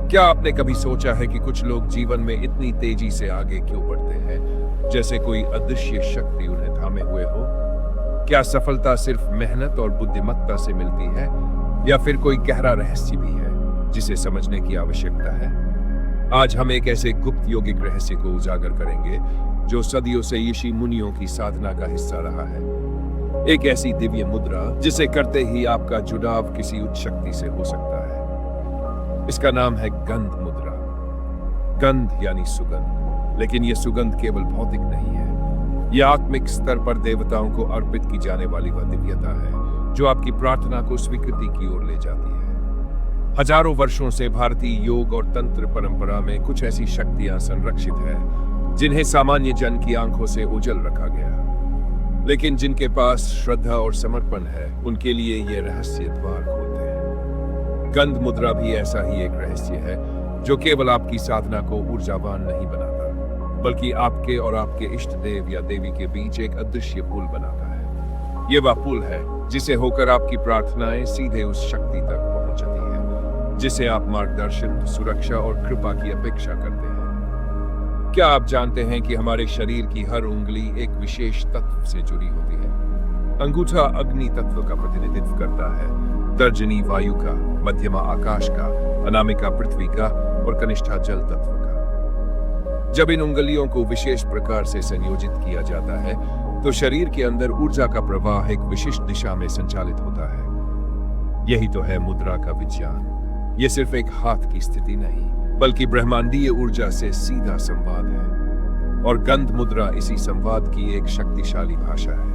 क्या आपने कभी सोचा है कि कुछ लोग जीवन में इतनी तेजी से आगे क्यों बढ़ते हैं, जैसे कोई अदृश्य शक्ति उन्हें थामे हुए हो? क्या सफलता सिर्फ मेहनत और बुद्धिमत्ता से मिलती है, या फिर कोई गहरा रहस्य भी है जिसे समझने की आवश्यकता है? आज हम एक ऐसे गुप्त योगिक रहस्य को उजागर करेंगे जो सदियों से ऋषि मुनियों की साधना का हिस्सा रहा है। एक ऐसी दिव्य मुद्रा जिसे करते ही आपका जुड़ाव किसी उच्च शक्ति से हो सकता है। इसका नाम है गंध मुद्रा। गंध यानी सुगंध, लेकिन यह सुगंध केवल भौतिक नहीं है। यह आत्मिक स्तर पर देवताओं को अर्पित की जाने वाली वह दिव्यता है जो आपकी प्रार्थना को स्वीकृति की ओर ले जाती है। हजारों वर्षों से भारतीय योग और तंत्र परंपरा में कुछ ऐसी शक्तियां संरक्षित है जिन्हें सामान्य जन की आंखों से ओझल रखा गया, लेकिन जिनके पास श्रद्धा और समर्पण है उनके लिए ये रहस्य द्वार खोलते हैं। गंध मुद्रा भी ऐसा ही एक रहस्य है जो केवल आपकी साधना को ऊर्जावान नहीं बनाता, बल्कि आपके और आपके इष्ट देव या देवी के बीच एक अदृश्य पुल बनाता है। ये वह पुल है जिसे होकर आपकी प्रार्थनाएं सीधे उस शक्ति तक पहुंचती है जिसे आप मार्गदर्शन, सुरक्षा और कृपा की अपेक्षा करते हैं। क्या आप जानते हैं कि हमारे शरीर की हर उंगली एक विशेष तत्व से जुड़ी होती है? अंगूठा अग्नि तत्व का प्रतिनिधित्व करता है, तर्जनी वायु का, मध्यमा आकाश का, अनामिका पृथ्वी का और कनिष्ठा जल तत्व का। जब इन उंगलियों को विशेष प्रकार से संयोजित किया जाता है तो शरीर के अंदर ऊर्जा का प्रवाह एक विशिष्ट दिशा में संचालित होता है। यही तो है मुद्रा का विज्ञान। यह सिर्फ एक हाथ की स्थिति नहीं, बल्कि ब्रह्मांडीय ऊर्जा से सीधा संवाद है, और गंध मुद्रा इसी संवाद की एक शक्तिशाली भाषा है।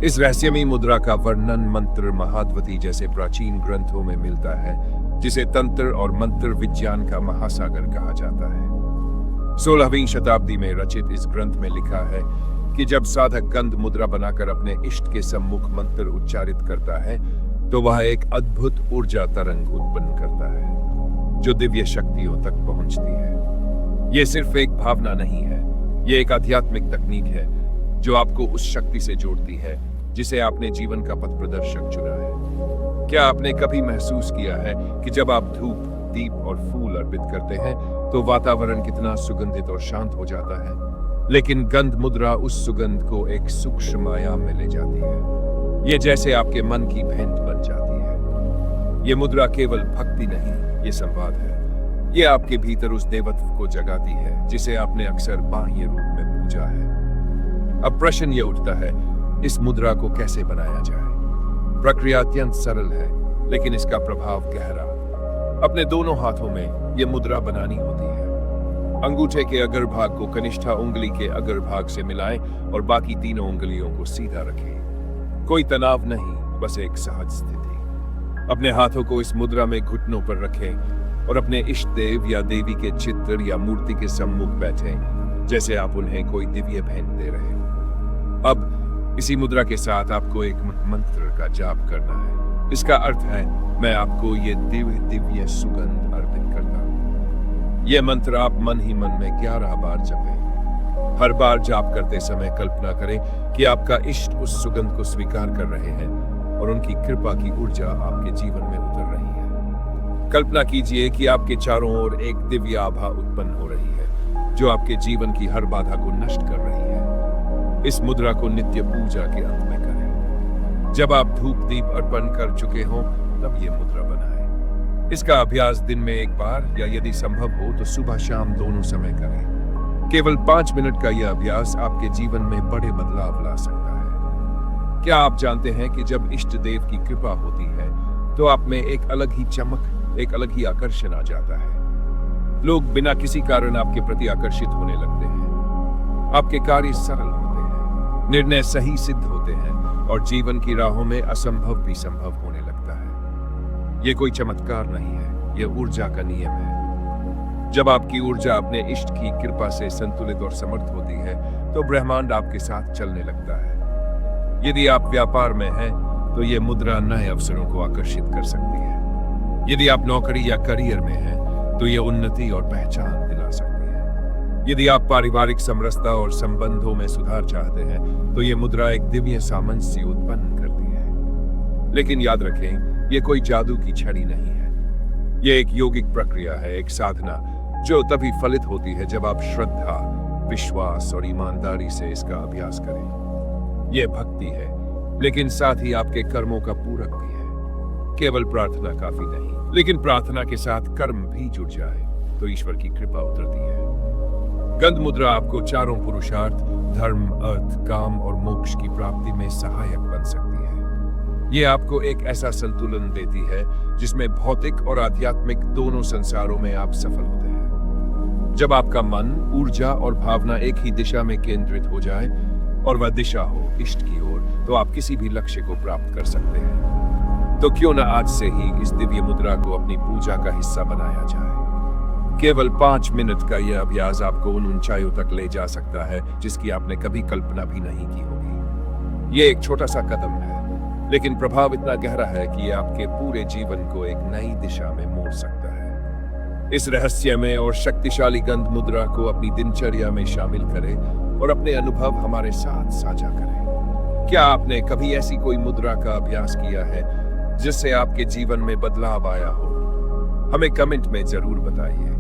इस रहस्यमयी मुद्रा का वर्णन मंत्र महाद्वती जैसे प्राचीन ग्रंथों में मिलता है, जिसे तंत्र और मंत्र विज्ञान का महासागर कहा जाता है। 16वीं शताब्दी में रचित इस ग्रंथ में लिखा है कि जब साधक गंध मुद्रा बनाकर अपने इष्ट के सम्मुख मंत्र उच्चारित करता है तो वह एक अद्भुत ऊर्जा तरंग उत्पन्न करता है जो दिव्य शक्तियों तक पहुंचती है। यह सिर्फ एक भावना नहीं है, यह एक आध्यात्मिक तकनीक है जो आपको उस शक्ति से जोड़ती है जिसे आपने जीवन का पथ प्रदर्शक चुना है। क्या आपने कभी महसूस किया है कि जब आप धूप, दीप और फूल अर्पित करते हैं तो वातावरण कितना सुगंधित और शांत हो जाता है? लेकिन गंध मुद्रा उस सुगंध को एक सूक्ष्म आयाम में ले जाती है। ये जैसे आपके मन की भेंट बन जाती है। ये मुद्रा केवल भक्ति नहीं, ये संवाद है। ये आपके भीतर उस देवत्व को जगाती है जिसे आपने अक्सर बाह्य रूप में पूजा है। अब प्रश्न ये उठता है, इस मुद्रा को कैसे बनाया जाए? प्रक्रिया अत्यंत सरल है, लेकिन इसका प्रभाव गहरा। अपने दोनों हाथों में ये मुद्रा बनानी होती है। अंगूठे के अग्रभाग को कनिष्ठा उंगली के अग्रभाग से मिलाएं और बाकी तीनों उंगलियों को सीधा रखें। कोई तनाव नहीं, बस एक सहज स्थिति। अपने हाथों को इस मुद्रा में घुटनों पर रखें और अपने इष्ट देव या देवी के चित्र या मूर्ति के सम्मुख बैठें, जैसे आप उन्हें कोई दिव्य भेंट दे रहे हैं। अब इसी मुद्रा के साथ आपको एक मंत्र का जाप करना है। इसका अर्थ है, मैं आपको ये दिव्य सुगंध अर्पित करता हूं। यह मंत्र आप मन ही मन में 11 बार जपें। हर बार जाप करते समय कल्पना करें कि आपका इष्ट उस सुगंध को स्वीकार कर रहे हैं और उनकी कृपा की ऊर्जा आपके जीवन में उतर रही है। कल्पना कीजिए कि आपके चारों ओर एक दिव्य आभा उत्पन्न हो रही है जो आपके जीवन की हर बाधा को नष्ट कर रही है। इस मुद्रा को नित्य पूजा के अंत में करें। जब आप धूप दीप अर्पण कर चुके हों तब ये मुद्रा बनाएं। इसका अभ्यास दिन में एक बार या यदि संभव हो तो सुबह शाम दोनों समय करें। केवल 5 मिनट का यह अभ्यास आपके जीवन में बड़े बदलाव ला सकता है। क्या आप जानते हैं कि जब इष्ट देव की कृपा होती है तो आप में एक अलग ही चमक, एक अलग ही आकर्षण आ जाता है। लोग बिना किसी कारण आपके प्रति आकर्षित होने लगते हैं। आपके कार्य सरल होते हैं, निर्णय सही सिद्ध होते हैं और जीवन की राहों में असंभव भी संभव होने लगता है। यह कोई चमत्कार नहीं है, यह ऊर्जा का नियम है। जब आपकी ऊर्जा अपने इष्ट की कृपा से संतुलित और समर्थ होती है तो ब्रह्मांड आपके साथ चलने लगता है। यदि आप व्यापार में हैं तो यह मुद्रा नए अवसरों को आकर्षित कर सकती है। यदि आप नौकरी या करियर में हैं तो यह उन्नति और पहचान दिला सकती है। यदि आप पारिवारिक समरसता और संबंधों में सुधार चाहते हैं तो यह मुद्रा एक दिव्य सामंजस्य उत्पन्न करती है। लेकिन याद रखें, यह कोई जादू की छड़ी नहीं है। ये एक योगिक प्रक्रिया है, एक साधना जो तभी फलित होती है जब आप श्रद्धा, विश्वास और ईमानदारी से इसका अभ्यास करें। यह भक्ति है, लेकिन साथ ही आपके कर्मों का पूरक भी है। केवल प्रार्थना काफी नहीं, लेकिन प्रार्थना के साथ कर्म भी जुड़ जाए तो ईश्वर की कृपा उतरती है। गंध मुद्रा आपको चारों पुरुषार्थ, धर्म, अर्थ, काम और मोक्ष की प्राप्ति में सहायक बन सकती है। ये आपको एक ऐसा संतुलन देती है जिसमें भौतिक और आध्यात्मिक दोनों संसारों में आप सफल होते हैं। जब आपका मन, ऊर्जा और भावना एक ही दिशा में केंद्रित हो जाए और वह दिशा हो इष्ट की ओर, तो आप किसी भी लक्ष्य को प्राप्त कर सकते हैं। तो क्यों न आज से ही इस दिव्य मुद्रा को अपनी पूजा का हिस्सा बनाया जाए। केवल 5 मिनट का यह अभ्यास आपको उन ऊंचाइयों तक ले जा सकता है जिसकी आपने कभी कल्पना भी नहीं की होगी। ये एक छोटा सा कदम है, लेकिन प्रभाव इतना गहरा है कि ये आपके पूरे जीवन को एक नई दिशा में मोड़ सकता है। इस रहस्यमय और शक्तिशाली गंध मुद्रा को अपनी दिनचर्या में शामिल करें और अपने अनुभव हमारे साथ साझा करें। क्या आपने कभी ऐसी कोई मुद्रा का अभ्यास किया है जिससे आपके जीवन में बदलाव आया हो? हमें कमेंट में जरूर बताइए।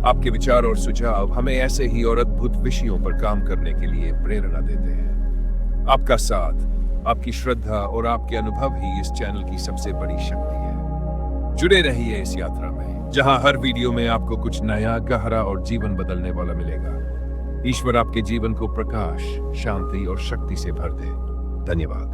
आपके विचार और सुझाव हमें ऐसे ही और अद्भुत विषयों पर काम करने के लिए प्रेरणा देते हैं। आपका साथ, आपकी श्रद्धा और आपके अनुभव ही इस चैनल की सबसे बड़ी शक्ति है। जुड़े रहिए इस यात्रा में, जहां हर वीडियो में आपको कुछ नया, गहरा और जीवन बदलने वाला मिलेगा। ईश्वर आपके जीवन को प्रकाश, शांति और शक्ति से भर दे। धन्यवाद।